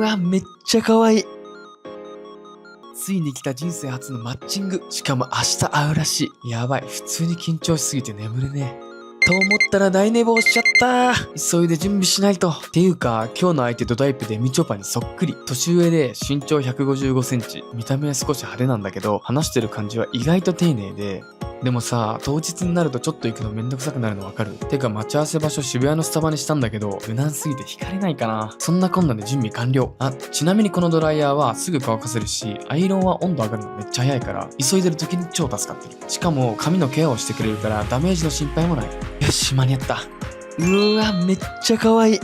わ、めっちゃ可愛い。ついに来た人生初のマッチング。しかも明日会うらしい。やばい。普通に緊張しすぎて眠れねえ。と思ったら大寝坊しちゃった。急いで準備しないと。っていうか、今日の相手ドタイプでみちょぱにそっくり。年上で身長155センチ。見た目は少し派手なんだけど、話してる感じは意外と丁寧で、でもさ、当日になるとちょっと行くのめんどくさくなるのわかる？てか待ち合わせ場所渋谷のスタバにしたんだけど、無難すぎて惹かれないかな。そんなこんなで準備完了。あ、ちなみにこのドライヤーはすぐ乾かせるし、アイロンは温度上がるのめっちゃ早いから、急いでる時に超助かってる。しかも髪のケアをしてくれるからダメージの心配もない。よし、間に合った。うわ、めっちゃ可愛い。